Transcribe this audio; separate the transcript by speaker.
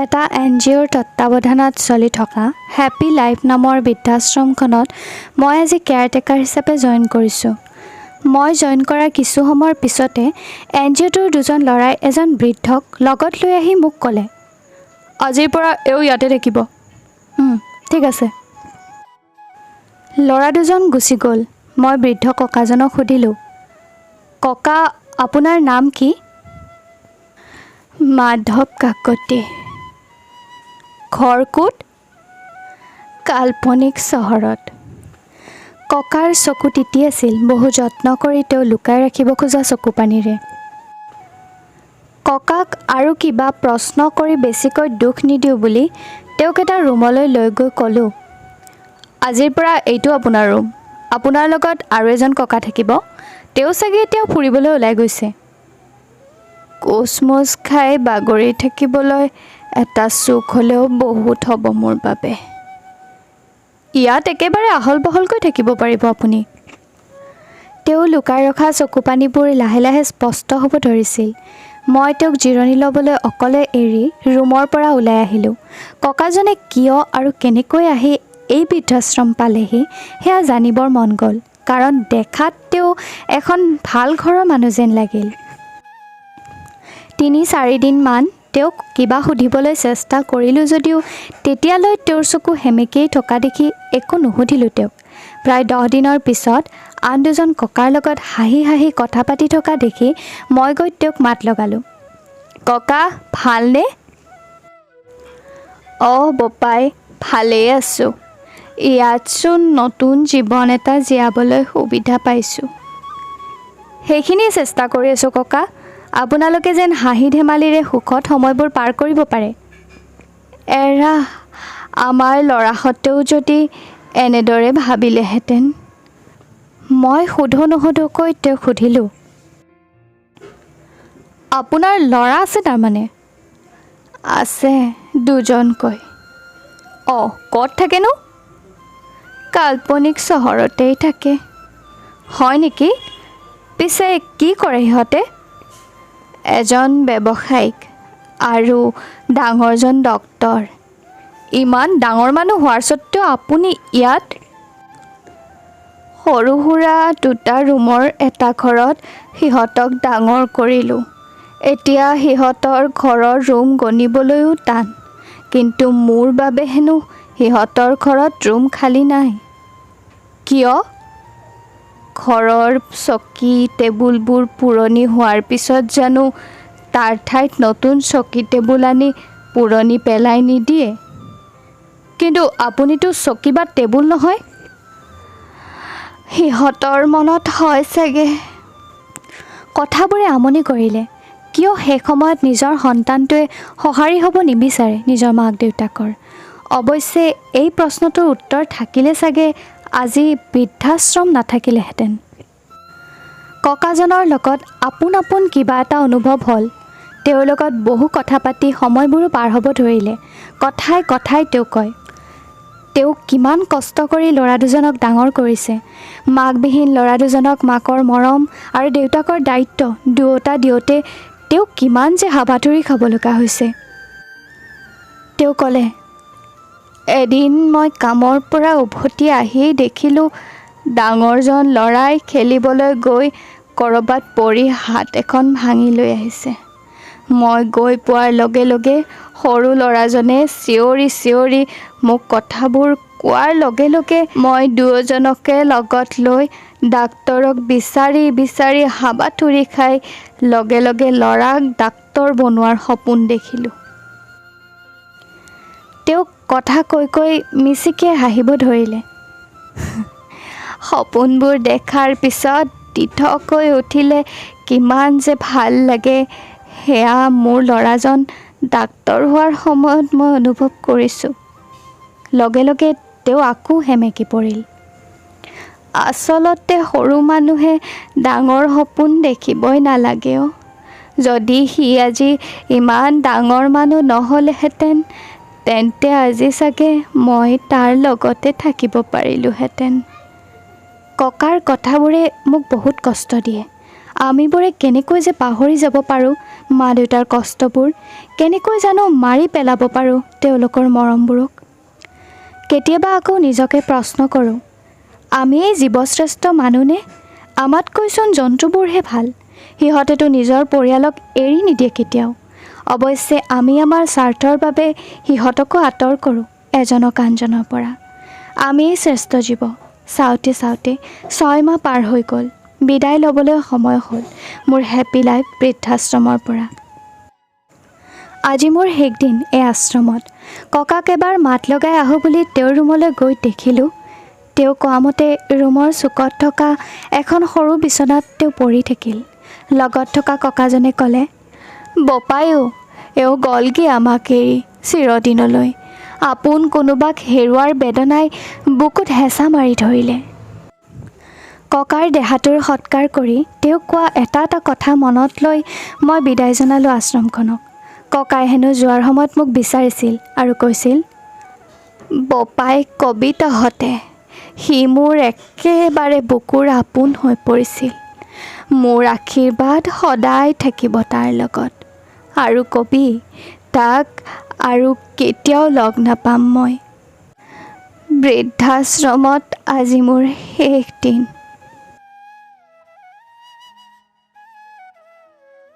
Speaker 1: এটা NGOৰ তত্ত্বাৱধানত চলি থকা হেপী লাইফ নামৰ বৃদ্ধাশ্ৰমখনত মই আজি কেয়াৰটেকাৰ হিচাপে জইন কৰিছোঁ। মই জইন কৰাৰ কিছু সময়ৰ পিছতে NGOটোৰ দুজন ল'ৰাই এজন বৃদ্ধক লগত লৈ আহি মোক ক'লে, আজিৰ পৰা এও ইয়াতে থাকিব। ঠিক আছে। ল'ৰা দুজন গুচি গ'ল। মই বৃদ্ধ ককাজনক সুধিলোঁ, ককা আপোনাৰ নাম কি? মাধৱ কাকতি। ঘৰ ক'ত? কাল্পনিক চহৰত। ককাৰ চকু তিতি আছিল। বহু যত্ন কৰি তেওঁ লুকাই ৰাখিব খোজা চকুপানীৰে। ককাক আৰু কিবা প্ৰশ্ন কৰি বেছিকৈ দুখ নিদিওঁ বুলি তেওঁক এটা ৰুমলৈ লৈ গৈ ক'লোঁ, আজিৰ পৰা এইটো আপোনাৰ ৰুম। আপোনাৰ লগত আৰু এজন ককা থাকিব। তেওঁ চাগে এতিয়া ফুৰিবলৈ ওলাই গৈছে। কোচমোচ খাই বাগৰি থাকিবলৈ এটা চুক হ'লেও বহুত হ'ব মোৰ বাবে। ইয়াত একেবাৰে আহল বহলকৈ থাকিব পাৰিব আপুনি। তেওঁ লুকাই ৰখা চকুপানীবোৰ লাহে লাহে স্পষ্ট হ'ব ধৰিছিল। মই তেওঁক জিৰণি ল'বলৈ অকলে এৰি ৰুমৰ পৰা ওলাই আহিলোঁ। ককাজনে কিয় আৰু কেনেকৈ আহি এই বৃদ্ধাশ্ৰম পালেহি সেয়া জানিবৰ মন গ'ল, কাৰণ দেখাত তেওঁ এখন ভাল ঘৰৰ মানুহ যেন লাগিল। ৩-৪ দিনমান তেওঁক কিবা সুধিবলৈ চেষ্টা কৰিলোঁ যদিও তেতিয়ালৈ তেওঁৰ চকু সেমেকিয়েই থকা দেখি একো নুসুধিলোঁ তেওঁক। প্ৰায় 10 দিনৰ পিছত আন দুজন ককাৰ লগত হাঁহি হাঁহি কথা পাতি থকা দেখি মই গৈ তেওঁক মাত লগালোঁ, ককা ভালনে? বোপাই ভালেই আছোঁ। ইয়াতচোন নতুন জীৱন এটা জীয়াবলৈ সুবিধা পাইছোঁ। সেইখিনিয়ে চেষ্টা কৰি আছোঁ ককা। আপোনালোকে যেন হাঁহি ধেমালিৰে সুখত সময়বোৰ পাৰ কৰিব পাৰে। এৰা আমাৰ ল'ৰাহঁতেও যদি এনেদৰে ভাবিলেহেঁতেন। মই সোধো নোসোধোকৈ তেওঁক সুধিলোঁ, আপোনাৰ ল'ৰা আছে তাৰমানে? আছে দুজনকৈ। ক'ত থাকেনো? কাল্পনিক চহৰতেই থাকে। হয় নেকি? পিছে কি কৰে সিহঁতে? এজন ব্যৱসায়িক আৰু ডাঙৰজন ডক্তৰ। ইমান ডাঙৰ মানুহ হোৱাৰ স্বত্বেও আপুনি ইয়াত? সৰু সুৰা 2টা ৰুমৰ এটা ঘৰত সিহঁতক ডাঙৰ কৰিলোঁ। এতিয়া সিহঁতৰ ঘৰৰ ৰুম গণিবলৈও টান। কিন্তু মোৰ বাবে হেনো সিহঁতৰ ঘৰত ৰুম খালী নাই। কিয়? ঘৰৰ চকী টেবুলবোৰ পুৰণি হোৱাৰ পিছত জানো তাৰ ঠাইত নতুন চকী টেবুল আনি পুৰণি পেলাই নিদিয়ে? কিন্তু আপুনিতো চকী বা টেবুল নহয়। সিহঁতৰ মনত হয় চাগে। কথাবোৰে আমনি কৰিলে। কিয় সেই সময়ত নিজৰ সন্তানটোৱে সঁহাৰি হ'ব নিবিচাৰে নিজৰ মাক দেউতাকৰ? অৱশ্যে এই প্ৰশ্নটোৰ উত্তৰ থাকিলে চাগে আজি বৃদ্ধাশ্ৰম নাথাকিলেহেঁতেন। ককাজনৰ লগত আপোন আপোন কিবা এটা অনুভৱ হ'ল। তেওঁৰ লগত বহু কথা পাতি সময়বোৰো পাৰ হ'ব ধৰিলে। কথাই কথাই তেওঁ কয়, তেওঁ কিমান কষ্ট কৰি ল'ৰা দুজনক ডাঙৰ কৰিছে। মাকবিহীন ল'ৰা দুজনক মাকৰ মৰম আৰু দেউতাকৰ দায়িত্ব দুয়োটা দিওঁতে তেওঁ কিমান যে হাবাথুৰি খাব লগা হৈছে। তেওঁ ক'লে, এদিন মই কামৰ পৰা উভতি আহি দেখিলোঁ ডাঙৰজন ল'ৰাই খেলিবলৈ গৈ ক'ৰবাত পৰি হাত এখন ভাঙি লৈ আহিছে। মই গৈ পোৱাৰ লগে লগে সৰু ল'ৰাজনে চিঞৰি চিঞৰি মোক কথাবোৰ কোৱাৰ লগে লগে মই দুয়োজনকে লগত লৈ ডাক্তৰক বিচাৰি বিচাৰি হাবাথুৰি খাই লগে লগে ল'ৰাক ডাক্তৰ বনোৱাৰ সপোন দেখিলোঁ। তেওঁক কথা কৈ কৈ মিচিকে হাঁহিব ধৰিলে। সপোনবোৰ দেখাৰ পিছত তীৰ্থকৈ উঠিলে কিমান যে ভাল লাগে সেয়া মোৰ ল'ৰাজন ডাক্তৰ হোৱাৰ সময়ত মই অনুভৱ কৰিছোঁ। লগে লগে তেওঁ আকৌ সেমেকি পৰিল। আচলতে সৰু মানুহে ডাঙৰ সপোন দেখিবই নালাগে। যদি সি আজি ইমান ডাঙৰ মানুহ নহ'লেহেঁতেন তেন্তে আজি চাগে মই তাৰ লগতে থাকিব পাৰিলোঁহেঁতেন। ককাৰ কথাবোৰে মোক বহুত কষ্ট দিয়ে। আমিবোৰে কেনেকৈ যে পাহৰি যাব পাৰোঁ মা দেউতাৰ কষ্টবোৰ কেনেকৈ জানো মাৰি পেলাব পাৰোঁ তেওঁলোকৰ মৰমবোৰক। কেতিয়াবা আকৌ নিজকে প্ৰশ্ন কৰোঁ, আমিয়েই জীৱশ্ৰেষ্ঠ মানুহনে? আমাতকৈচোন জন্তুবোৰহে ভাল। সিহঁতেতো নিজৰ পৰিয়ালক এৰি নিদিয়ে কেতিয়াও। অৱশ্যে আমি আমাৰ স্বাৰ্থৰ বাবে সিহঁতকো আঁতৰ কৰোঁ এজনক আনজনৰ পৰা। আমিয়েই শ্ৰেষ্ঠ জীৱ। চাওঁতে চাওঁতে 6 মাহ পাৰ হৈ গ'ল। বিদায় ল'বলৈ সময় হ'ল মোৰ হেপী লাইফ বৃদ্ধাশ্ৰমৰ পৰা। আজি মোৰ শেষ দিন এই আশ্ৰমত। ককাক এবাৰ মাত লগাই আহোঁ বুলি তেওঁৰ ৰুমলৈ গৈ দেখিলোঁ তেওঁ কোৱামতে ৰুমৰ চুকত থকা এখন সৰু বিচনাত তেওঁ পৰি থাকিল। লগত থকা ককাজনে ক'লে, বপাইও এওঁ গ'লগৈ আমাক এৰি চিৰদিনলৈ। আপোন কোনোবাক হেৰুৱাৰ বেদনাই বুকুত হেঁচা মাৰি ধৰিলে। ককাৰ দেহাটোৰ সৎকাৰ কৰি তেওঁক কোৱা এটা এটা কথা মনত লৈ মই বিদায় জনালোঁ আশ্ৰমখনক। ককাই হেনো যোৱাৰ সময়ত মোক বিচাৰিছিল আৰু কৈছিল, বপাই কবি তহঁতে, সি মোৰ একেবাৰে বুকুৰ আপোন হৈ পৰিছিল। মোৰ আশীৰ্বাদ সদায় থাকিব তাৰ লগত। আৰু কবি তাক আৰু কেতিয়াও লগ নাপাম মই। বৃদ্ধাশ্ৰমত আজি মোৰ শেষ দিন।